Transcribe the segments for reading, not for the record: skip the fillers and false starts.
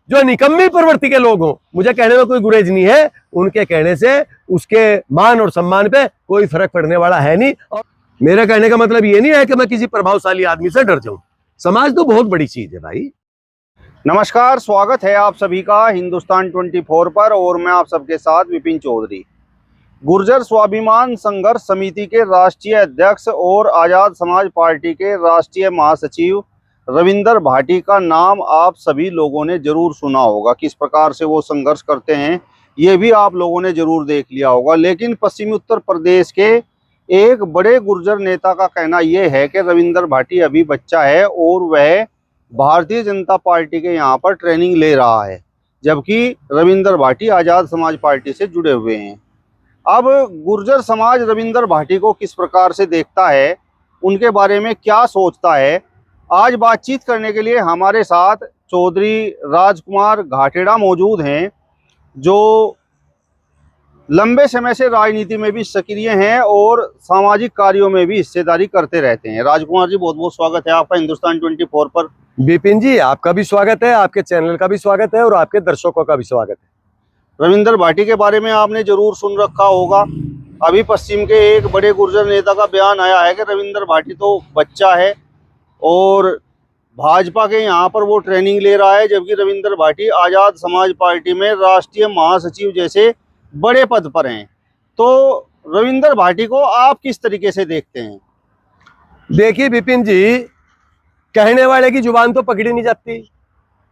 जो निकम्मी प्रवृत्ति के लोग हों, मुझे कहने में कोई गुरेज नहीं है, उनके कहने से उसके मान और सम्मान पे कोई फर्क पड़ने वाला है नहीं। और मेरा कहने का मतलब ये नहीं है कि मैं किसी प्रभावशाली आदमी से डर जाऊं। समाज तो बहुत बड़ी चीज है भाई। नमस्कार, स्वागत है आप सभी का हिंदुस्तान 24 पर और मैं आप सबके साथ विपिन चौधरी। गुर्जर स्वाभिमान संघर्ष समिति के राष्ट्रीय अध्यक्ष और आज़ाद समाज पार्टी के राष्ट्रीय महासचिव रविंदर भाटी का नाम आप सभी लोगों ने जरूर सुना होगा। किस प्रकार से वो संघर्ष करते हैं ये भी आप लोगों ने जरूर देख लिया होगा। लेकिन पश्चिमी उत्तर प्रदेश के एक बड़े गुर्जर नेता का कहना यह है कि रविंदर भाटी अभी बच्चा है और वह भारतीय जनता पार्टी के यहाँ पर ट्रेनिंग ले रहा है, जबकि रविंदर भाटी आज़ाद समाज पार्टी से जुड़े हुए हैं। अब गुर्जर समाज रविंदर भाटी को किस प्रकार से देखता है, उनके बारे में क्या सोचता है, आज बातचीत करने के लिए हमारे साथ चौधरी राजकुमार घाटेड़ा मौजूद हैं, जो लंबे समय से राजनीति में भी सक्रिय हैं और सामाजिक कार्यों में भी हिस्सेदारी करते रहते हैं। राजकुमार जी, बहुत बहुत स्वागत है आपका हिंदुस्तान 24 पर। विपिन जी, आपका भी स्वागत है, आपके चैनल का भी स्वागत है और आपके दर्शकों का भी स्वागत है। रविंदर भाटी के बारे में आपने जरूर सुन रखा होगा। अभी पश्चिम के एक बड़े गुर्जर नेता का बयान आया है कि रविंदर भाटी तो बच्चा है और भाजपा के यहाँ पर वो ट्रेनिंग ले रहा है, जबकि रविंदर भाटी आज़ाद समाज पार्टी में राष्ट्रीय महासचिव जैसे बड़े पद पर हैं। तो रविंदर भाटी को आप किस तरीके से देखते हैं? देखिए विपिन जी, कहने वाले की जुबान तो पकड़ी नहीं जाती,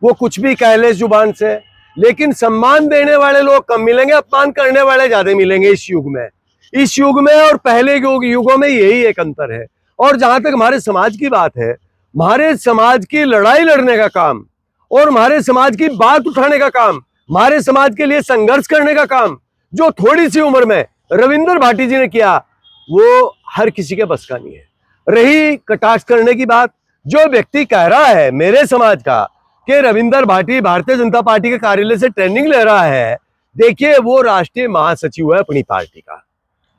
वो कुछ भी कह ले जुबान से, लेकिन सम्मान देने वाले लोग कम मिलेंगे, अपमान करने वाले ज्यादा मिलेंगे इस युग में। इस युग में और पहले युगों में यही एक अंतर है। और जहां तक हमारे समाज की बात है, हमारे समाज की लड़ाई लड़ने का काम और हमारे समाज की बात उठाने का काम, हमारे समाज के लिए संघर्ष करने का काम जो थोड़ी सी उम्र में रविंदर भाटी जी ने किया, वो हर किसी के बस का नहीं है। रही कटाक्ष करने की बात, जो व्यक्ति कह रहा है मेरे समाज का कि रविंदर भाटी भारतीय जनता पार्टी के कार्यालय से ट्रेनिंग ले रहा है, देखिए वो राष्ट्रीय महासचिव है अपनी पार्टी का,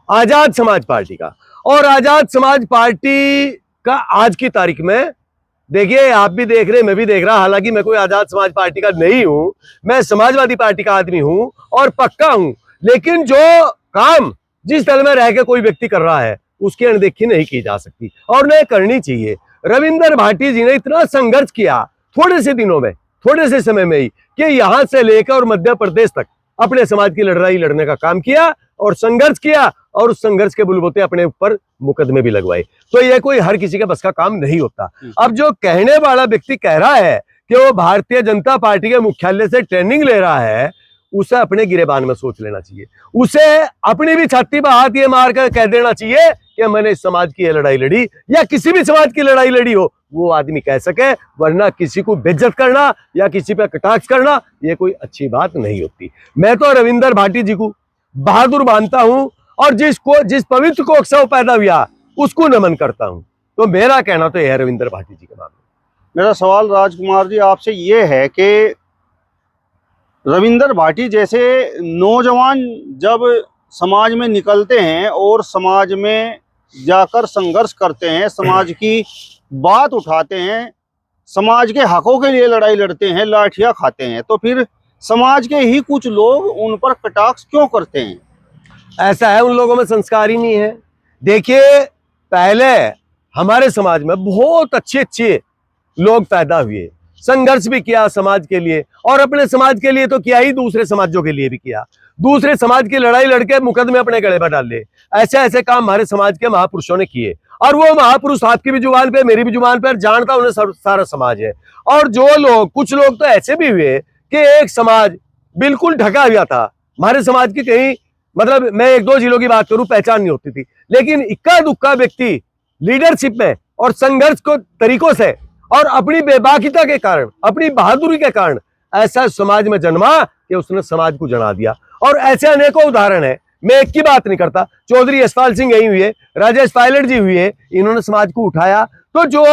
आजाद समाज पार्टी का। और आजाद समाज पार्टी का आज की तारीख में, देखिए आप भी देख रहे, मैं भी देख रहा, हालांकि मैं कोई आजाद समाज पार्टी का नहीं हूं, मैं समाजवादी पार्टी का आदमी हूं और पक्का हूं, लेकिन जो काम जिस दल में रह के कोई व्यक्ति कर रहा है उसकी अनदेखी नहीं की जा सकती और नहीं करनी चाहिए। रविंदर भाटी जी ने इतना संघर्ष किया थोड़े से दिनों में, थोड़े से समय में ही, कि यहां से लेकर और मध्य प्रदेश तक अपने समाज की लड़ाई लड़ने का काम किया और संघर्ष किया और उस संघर्ष के बुलबुते अपने ऊपर मुकदमे भी लगवाए। तो ये कोई हर किसी के बस का काम नहीं होता। अब जो कहने वाला व्यक्ति कह रहा है कि वो भारतीय जनता पार्टी के मुख्यालय से ट्रेनिंग ले रहा है, उसे अपने गिरेबान में सोच लेना चाहिए। उसे अपनी भी छाती पर हाथ ये मार कर कह देना चाहिए कि मैंने इस समाज की लड़ाई लड़ी, या किसी भी समाज की लड़ाई लड़ी हो वो आदमी कह सके, वरना किसी को बेइज्जत करना या किसी पे कटाक्ष करना ये कोई अच्छी बात नहीं होती। मैं तो रविंदर भाटी जी को बहादुर मानता हूं और जिस पवित्र कोख से वो पैदा हुआ उसको नमन करता हूं। तो मेरा कहना तो यह है रविंदर भाटी जी के बारे में। मेरा सवाल राजकुमार जी आपसे ये है कि रविंदर भाटी जैसे नौजवान जब समाज में निकलते हैं और समाज में जाकर संघर्ष करते हैं, समाज की बात उठाते हैं, समाज के हकों के लिए लड़ाई लड़ते हैं, लाठियां खाते हैं, तो फिर समाज के ही कुछ लोग उन पर कटाक्ष क्यों करते हैं? ऐसा है, उन लोगों में संस्कार ही नहीं है। देखिए, पहले हमारे समाज में बहुत अच्छे अच्छे लोग पैदा हुए, संघर्ष भी किया समाज के लिए, और अपने समाज के लिए तो किया ही, दूसरे समाजों के लिए भी किया। दूसरे समाज की लड़ाई लड़के मुकदमे अपने गले पर डाल ले, ऐसे ऐसे काम हमारे समाज के महापुरुषों ने किए। और वो महापुरुष आपकी भी जुबान पे, मेरी भी जुबान पर, जानता उन्हें सारा समाज है। और जो लोग, कुछ लोग तो ऐसे भी हुए कि एक समाज बिल्कुल ढका हुआ था, हमारे समाज की कहीं, मतलब मैं एक दो जिलों की बात करूं, पहचान नहीं होती थी, लेकिन इक्का दुक्का व्यक्ति लीडरशिप में और संघर्ष को तरीकों से और अपनी बेबाकिता के कारण, अपनी बहादुरी के कारण ऐसा समाज में जन्मा कि उसने समाज को जना दिया। और ऐसे अनेकों उदाहरण है, मैं एक की बात नहीं करता, चौधरी यशपाल सिंह यही हुए, राजेश पायलट जी हुए, इन्होंने समाज को उठाया। तो जो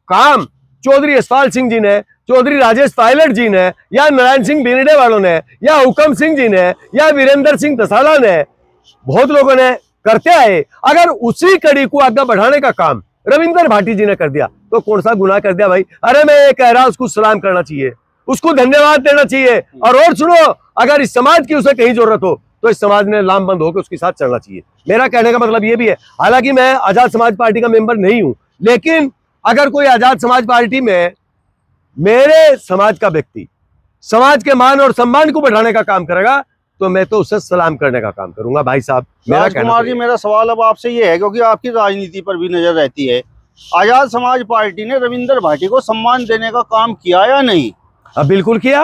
काम चौधरी यशपाल सिंह जी ने, चौधरी राजेश पायलट जी ने, या नारायण सिंह बिरडे वालों ने, या हुकम सिंह जी ने, या वीरेंद्र सिंह दसाला ने, बहुत लोगों ने करते आए, अगर उसी कड़ी को आगे बढ़ाने का काम रविंदर भाटी जी ने कर दिया तो कौन सा गुनाह कर दिया भाई? अरे मैं ये कह रहा हूं, उसको सलाम करना चाहिए, उसको धन्यवाद देना चाहिए। और सुनो, अगर इस समाज की उसे कहीं जरूरत हो तो इस समाज ने लामबंद होकर उसके साथ चलना चाहिए। मेरा कहने का मतलब ये भी है, हालांकि मैं आजाद समाज पार्टी का मेंबर नहीं हूं, लेकिन अगर कोई आजाद समाज पार्टी में मेरे समाज का व्यक्ति समाज के मान और सम्मान को बढ़ाने का काम करेगा तो मैं तो उसे सलाम करने का काम करूंगा। भाई साहब, मेरा राजकुमार जी, मेरा सवाल अब आपसे ये है, क्योंकि आपकी राजनीति पर भी नजर रहती है, आजाद समाज पार्टी ने रविंदर भाटी को सम्मान देने का काम किया या नहीं? अब बिल्कुल किया,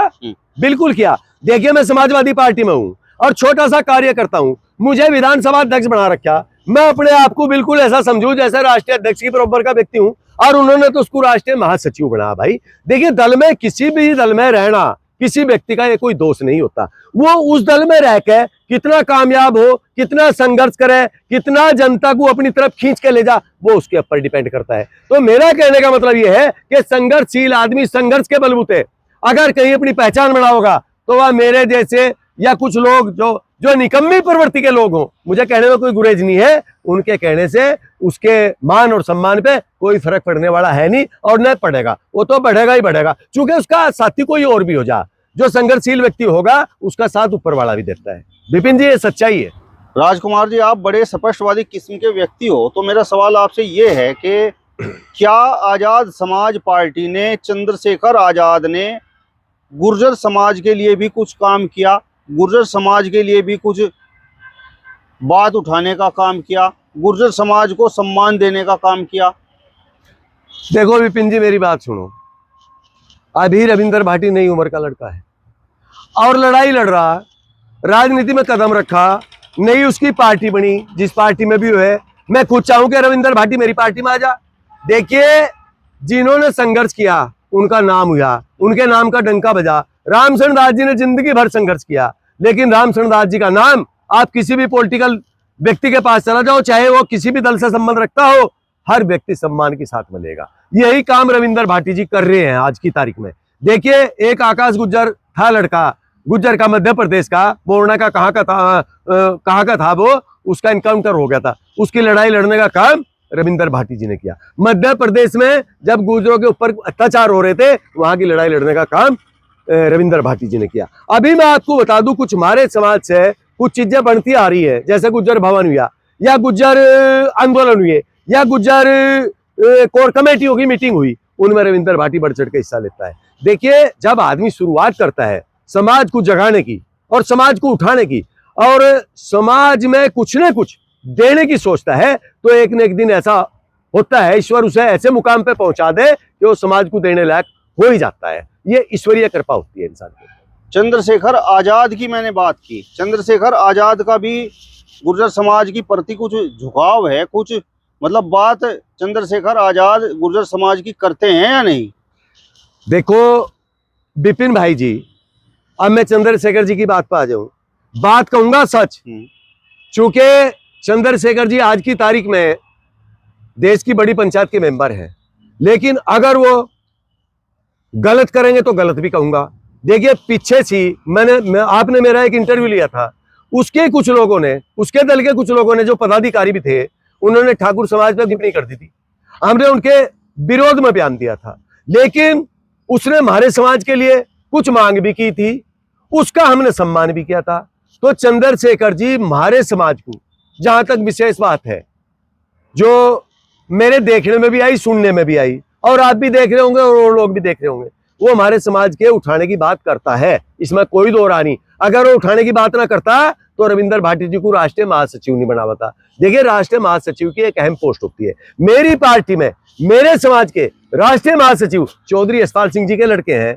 बिल्कुल किया। देखिए, मैं समाजवादी पार्टी में हूं और छोटा सा कार्य करता हूं, मुझे विधानसभा अध्यक्ष बना रखा। मैं अपने आप को बिल्कुल ऐसा समझूं जैसे राष्ट्रीय अध्यक्ष के बराबर का व्यक्ति हूं, और उन्होंने तो उसको राष्ट्रीय महासचिव बनाया। भाई देखिए, दल में किसी भी दल में रहना किसी व्यक्ति का ये कोई दोष नहीं होता। वो उस दल में रह के कितना कामयाब हो, कितना संघर्ष करे, कितना जनता को अपनी तरफ खींच के ले जा, वो उसके ऊपर डिपेंड करता है। तो मेरा कहने का मतलब ये है कि संघर्षशील आदमी संघर्ष के बलबूते अगर कहीं अपनी पहचान बना होगा तो वह मेरे जैसे या कुछ लोग जो निकम्मी प्रवृत्ति के लोग हों, मुझे कहने में कोई गुरेज नहीं है, उनके कहने से उसके मान और सम्मान पे कोई फर्क पड़ने वाला है नहीं और न पड़ेगा। वो तो बढ़ेगा ही बढ़ेगा, क्योंकि उसका साथी कोई और भी हो जा, जो संघर्षशील व्यक्ति होगा उसका साथ ऊपर वाला भी देता है। विपिन जी, ये सच्चाई है। राजकुमार जी, आप बड़े स्पष्टवादी किस्म के व्यक्ति हो, तो मेरा सवाल आपसे ये है कि क्या आजाद समाज पार्टी ने, चंद्रशेखर आजाद ने गुर्जर समाज के लिए भी कुछ काम किया? गुर्जर समाज के लिए भी कुछ बात उठाने का काम किया? गुर्जर समाज को सम्मान देने का काम किया? देखो विपिन जी, मेरी बात सुनो। अभी रविंदर भाटी नई उम्र का लड़का है और लड़ाई लड़ रहा, राजनीति में कदम रखा, नई उसकी पार्टी बनी, जिस पार्टी में भी है। मैं खुद चाहूं कि रविंदर भाटी मेरी पार्टी में आ जा। देखिए, जिन्होंने संघर्ष किया उनका नाम हुआ, उनके नाम का डंका बजा। रामचंद्र दास जी ने जिंदगी भर संघर्ष किया, लेकिन रामचंद्र दास जी का नाम आप किसी भी पॉलिटिकल व्यक्ति के पास चला जाओ, चाहे वो किसी भी दल से संबंध रखता हो, हर व्यक्ति सम्मान के साथ मिलेगा। यही काम रविंदर भाटी जी कर रहे हैं आज की तारीख में। देखिए, एक आकाश गुज्जर था लड़का, गुज्जर का, मध्य प्रदेश का, बोरना का, कहाँ का था वो, उसका इनकाउंटर हो गया था। उसकी लड़ाई लड़ने का काम रविंदर भाटी जी ने किया। मध्य प्रदेश में जब गुर्जरों के ऊपर अत्याचार हो रहे थे, वहां की लड़ाई लड़ने का काम रविंदर भाटी जी ने किया। अभी मैं आपको बता दूं, कुछ हमारे समाज से कुछ चीजें बनती आ रही है, जैसे गुज्जर भवन हुआ, या गुज्जर आंदोलन हुए, या गुज्जर कोर कमेटियों की मीटिंग हुई, उनमें रविंदर भाटी बढ़ चढ़ के हिस्सा लेता है। देखिए, जब आदमी शुरुआत करता है समाज को जगाने की और समाज को उठाने की और समाज में कुछ न कुछ देने की सोचता है, तो एक न एक दिन ऐसा होता है, ईश्वर उसे ऐसे मुकाम पे पहुंचा दे कि वो समाज को देने लायक हो ही जाता है। ये ईश्वरीय कृपा होती है इंसान की। चंद्रशेखर आजाद की मैंने बात की, चंद्रशेखर आजाद का भी गुर्जर समाज की प्रति कुछ झुकाव है, कुछ मतलब बात चंद्रशेखर आजाद गुर्जर समाज की करते हैं या नहीं? देखो विपिन भाई जी, अब मैं चंद्रशेखर जी की बात पर आ जाऊं, बात कहूंगा सच, चूंकि चंद्रशेखर जी आज की तारीख में देश की बड़ी पंचायत के मेंबर हैं, लेकिन अगर वो गलत करेंगे तो गलत भी कहूंगा। देखिए, पीछे सी आपने मेरा एक इंटरव्यू लिया था, उसके कुछ लोगों ने, उसके दल के कुछ लोगों ने, जो पदाधिकारी भी थे, उन्होंने ठाकुर समाज पर टिप्पणी कर दी थी। हमने उनके विरोध में बयान दिया था, लेकिन उसने हमारे समाज के लिए कुछ मांग भी की थी, उसका हमने सम्मान भी किया था। तो चंद्रशेखर जी हमारे समाज को, जहां तक विशेष बात है जो मेरे देखने में भी आई, सुनने में भी आई, और आप भी देख रहे होंगे और वो लोग भी देख रहे होंगे, वो हमारे समाज के उठाने की बात करता है, इसमें कोई दो राय नहीं। अगर वो उठाने की बात ना करता तो रविंदर भाटी जी को राष्ट्रीय महासचिव नहीं बना होता। देखिए, राष्ट्रीय महासचिव की एक अहम पोस्ट होती है। मेरी पार्टी में मेरे समाज के राष्ट्रीय महासचिव चौधरी यशपाल सिंह जी के लड़के हैं,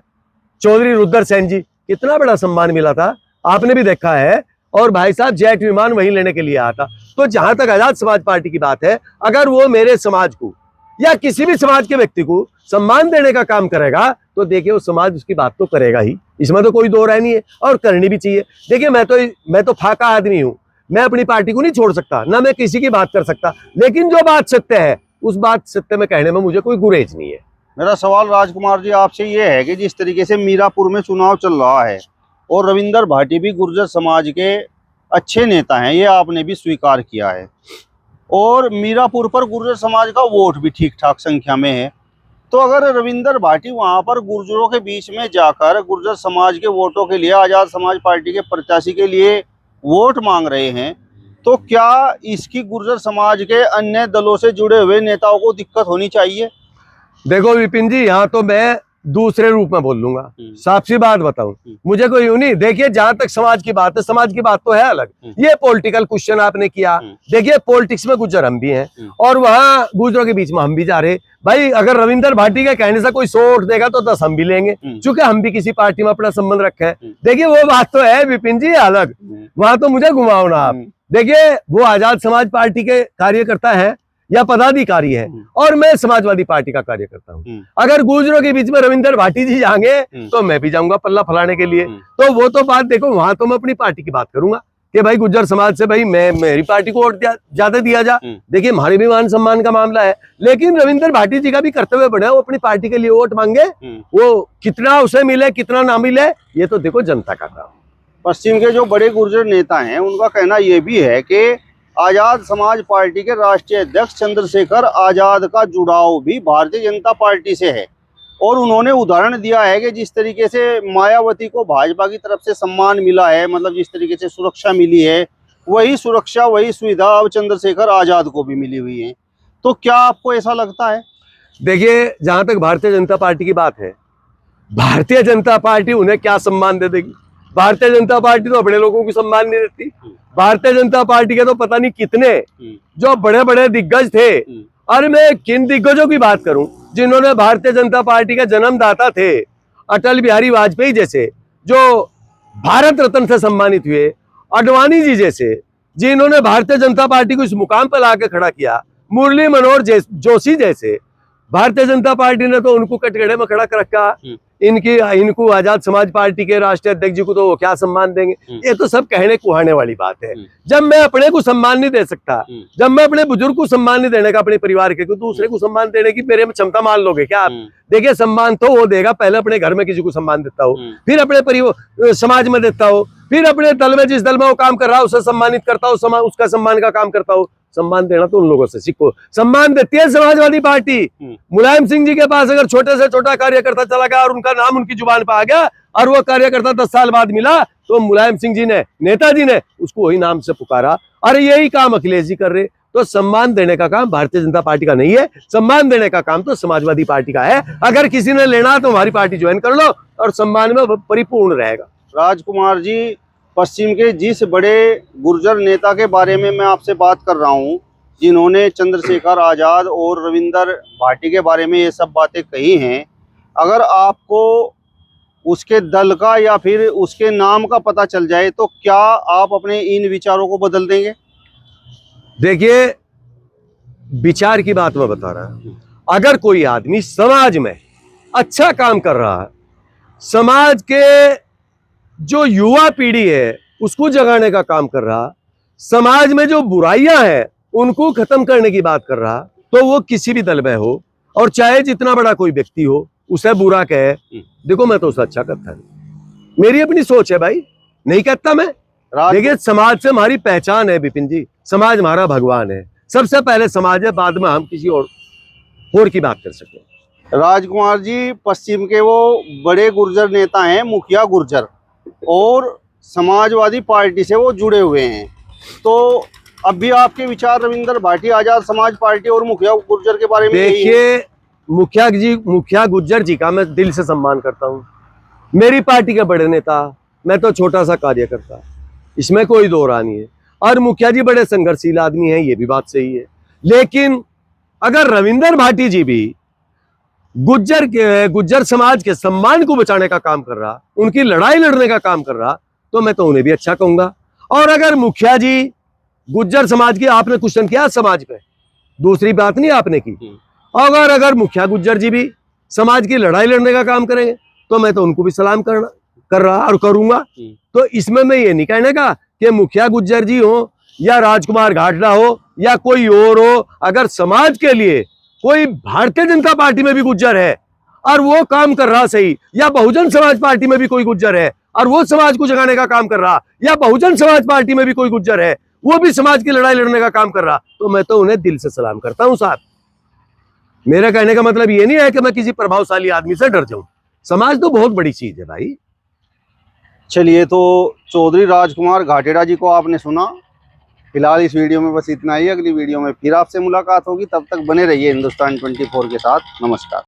चौधरी रुद्र सेन जी, कितना बड़ा सम्मान मिला था, आपने भी देखा है। और भाई साहब जेट विमान वहीं लेने के लिए आया था। तो जहां तक आजाद समाज पार्टी की बात है, अगर वो मेरे समाज को या किसी भी समाज के व्यक्ति को सम्मान देने का काम करेगा तो देखिए वो समाज उसकी बात तो करेगा ही, इसमें तो कोई दो राय नहीं है, और करनी भी चाहिए। देखिए, मैं तो फाका आदमी हूं, मैं अपनी पार्टी को नहीं छोड़ सकता, ना मैं किसी की बात कर सकता, लेकिन जो बात सत्य है उस बात सत्य में कहने में मुझे कोई गुरेज नहीं है। मेरा सवाल राजकुमार जी आपसे ये है कि जिस तरीके से मीरापुर में चुनाव चल रहा है और रविंदर भाटी भी गुर्जर समाज के अच्छे नेता हैं, ये आपने भी स्वीकार किया है, और मीरापुर पर गुर्जर समाज का वोट भी ठीक ठाक संख्या में है, तो अगर रविंदर भाटी वहां पर गुर्जरों के बीच में जाकर गुर्जर समाज के वोटों के लिए आजाद समाज पार्टी के प्रत्याशी के लिए वोट मांग रहे हैं, तो क्या इसकी गुर्जर समाज के अन्य दलों से जुड़े हुए नेताओं को दिक्कत होनी चाहिए? देखो विपिन जी, यहाँ तो मैं दूसरे रूप में बोल लूंगा। साफ सी बात बताऊं, मुझे कोई यूं नहीं। देखिए, जहां तक समाज की बात है, समाज की बात तो है अलग। ये पॉलिटिकल क्वेश्चन आपने किया। देखिए, पॉलिटिक्स में गुज्जर हम भी हैं और वहां गुज्जरों के बीच में हम भी जा रहे। भाई, अगर रविंदर भाटी के कहने से कोई 100 वोट देगा तो 10 हम भी लेंगे, क्योंकि हम भी किसी पार्टी में अपना संबंध रखे हैं। देखिए, वो बात तो है विपिन जी अलग, वहां तो मुझे घुमाओ ना आप। देखिए, वो आजाद समाज पार्टी के कार्यकर्ता है या पदाधिकारी है और मैं समाजवादी पार्टी का कार्यकर्ता हूँ। अगर गुर्जरों के बीच में रविंदर भाटी जी जाएंगे तो मैं भी जाऊंगा पल्ला फलाने के लिए। तो वो तो बात देखो, वहां तो मैं अपनी पार्टी की बात करूंगा कि भाई गुर्जर समाज से भाई मेरी पार्टी को वोट ज्यादा दिया जा। देखिए, हमारे भी मान सम्मान का मामला है, लेकिन रविंदर भाटी जी का भी कर्तव्य बना, वो अपनी पार्टी के लिए वोट मांगे। वो कितना उसे मिले कितना ना मिले, ये तो देखो जनता का काम। पश्चिम के जो बड़े गुर्जर नेता हैं उनका कहना यह भी है कि आजाद समाज पार्टी के राष्ट्रीय अध्यक्ष चंद्रशेखर आजाद का जुड़ाव भी भारतीय जनता पार्टी से है, और उन्होंने उदाहरण दिया है कि जिस तरीके से मायावती को भाजपा की तरफ से सम्मान मिला है, मतलब जिस तरीके से सुरक्षा मिली है, वही सुरक्षा वही सुविधा अब चंद्रशेखर आजाद को भी मिली हुई है। तो क्या आपको ऐसा लगता है? देखिए, जहां तक भारतीय जनता पार्टी की बात है, भारतीय जनता पार्टी उन्हें क्या सम्मान दे देगी? भारतीय जनता पार्टी तो बड़े लोगों को सम्मान नहीं देती। भारतीय जनता पार्टी के तो पता नहीं कितने जो बड़े बड़े दिग्गज थे। और मैं किन दिग्गजों की बात करूं जिन्होंने भारतीय जनता पार्टी के जन्मदाता थे, अटल बिहारी वाजपेयी जैसे जो भारत रत्न से सम्मानित हुए, अडवाणी जी जैसे जिन्होंने भारतीय जनता पार्टी को इस मुकाम पर लाके खड़ा किया, मुरली मनोहर जोशी जैसे। भारतीय जनता पार्टी ने तो उनको कटघरे में खड़ा कर रखा। इनको आजाद समाज पार्टी के राष्ट्रीय अध्यक्ष जी को तो वो क्या सम्मान देंगे? ये तो सब कहने कुहाने वाली बात है। जब मैं अपने को सम्मान नहीं दे सकता, जब मैं अपने बुजुर्ग को सम्मान नहीं देने का अपने परिवार के, दूसरे को सम्मान देने की मेरे में क्षमता मान लोगे क्या आप? देखिए, सम्मान तो वो देगा, पहले अपने घर में किसी को सम्मान देता हो, फिर अपने परिवार समाज में देता हो, फिर अपने दल में जिस दल में वो काम कर रहा है उसे सम्मानित करता हो, उसका सम्मान का काम करता हो। सम्मान देना तो उन लोगों से सीखो। सम्मान देती है समाजवादी पार्टी। मुलायम सिंह जी के पास अगर छोटे से छोटा कार्यकर्ता चला गया और उनका नाम उनकी जुबान पर आ गया और वो कार्यकर्ता 10 साल बाद मिला, तो मुलायम सिंह जी ने, नेताजी ने उसको वही नाम से पुकारा। और यही काम अखिलेश जी कर रहे। तो सम्मान देने का काम भारतीय जनता पार्टी का नहीं है, सम्मान देने का काम तो समाजवादी पार्टी का है। अगर किसी ने लेना तो हमारी पार्टी ज्वाइन कर लो और सम्मान में परिपूर्ण रहेगा। राजकुमार जी, पश्चिम के जिस बड़े गुर्जर नेता के बारे में मैं आपसे बात कर रहा हूं, जिन्होंने चंद्रशेखर आजाद और रविंदर भाटी के बारे में ये सब बातें कही हैं, अगर आपको उसके दल का या फिर उसके नाम का पता चल जाए तो क्या आप अपने इन विचारों को बदल देंगे? देखिए, विचार की बात मैं बता रहा हूं। अगर कोई आदमी समाज में अच्छा काम कर रहा है, समाज के जो युवा पीढ़ी है उसको जगाने का काम कर रहा, समाज में जो बुराइयां हैं उनको खत्म करने की बात कर रहा, तो वो किसी भी दल में हो और चाहे जितना बड़ा कोई व्यक्ति हो, उसे बुरा कहे, देखो मैं तो उसे अच्छा करता है। मेरी अपनी सोच है भाई, नहीं कहता मैं। देखिए, समाज से हमारी पहचान है विपिन जी, समाज हमारा भगवान है। सबसे पहले समाज है, बाद में हम किसी और की बात कर सकते। राजकुमार जी, पश्चिम के वो बड़े गुर्जर नेता हैं मुखिया गुर्जर, और समाजवादी पार्टी से वो जुड़े हुए हैं। तो अब भी आपके विचार रविंदर भाटी, आजाद समाज पार्टी और मुखिया गुर्जर के बारे में? देखिए, मुखिया गुर्जर जी का मैं दिल से सम्मान करता हूँ। मेरी पार्टी के बड़े नेता, मैं तो छोटा सा कार्यकर्ता, इसमें कोई दो राय नहीं है। और मुखिया जी बड़े संघर्षशील आदमी हैं, ये भी बात सही है। लेकिन अगर रविंदर भाटी जी भी गुज्जर समाज के सम्मान को बचाने का काम कर रहा, उनकी लड़ाई लड़ने का काम कर रहा, तो मैं तो उन्हें भी अच्छा कहूंगा। और अगर मुखिया जी गुज्जर समाज की, आपने क्वेश्चन किया समाज पे, दूसरी बात नहीं आपने की, अगर मुखिया गुज्जर जी भी समाज की लड़ाई लड़ने का काम करेंगे तो मैं तो उनको भी सलाम कर रहा और करूंगा। तो इसमें मैं ये नहीं कहने का कि मुखिया गुज्जर जी हो या राजकुमार घाटला हो या कोई और हो, अगर समाज के लिए कोई भारतीय जनता पार्टी में भी गुज्जर है और वो काम कर रहा सही, या बहुजन समाज पार्टी में भी कोई गुज्जर है और वो समाज को जगाने का काम कर रहा, या बहुजन समाज पार्टी में भी कोई गुज्जर है वो भी समाज की लड़ाई लड़ने का काम कर रहा, तो मैं तो उन्हें दिल से सलाम करता हूं साहब। मेरे कहने का मतलब ये नहीं है कि मैं किसी प्रभावशाली आदमी से डर जाऊं। समाज तो बहुत बड़ी चीज है भाई। चलिए, तो चौधरी राजकुमार घाटेड़ा जी को आपने सुना। फिलहाल इस वीडियो में बस इतना ही। अगली वीडियो में फिर आपसे मुलाकात होगी, तब तक बने रहिए हिंदुस्तान 24 के साथ। नमस्कार।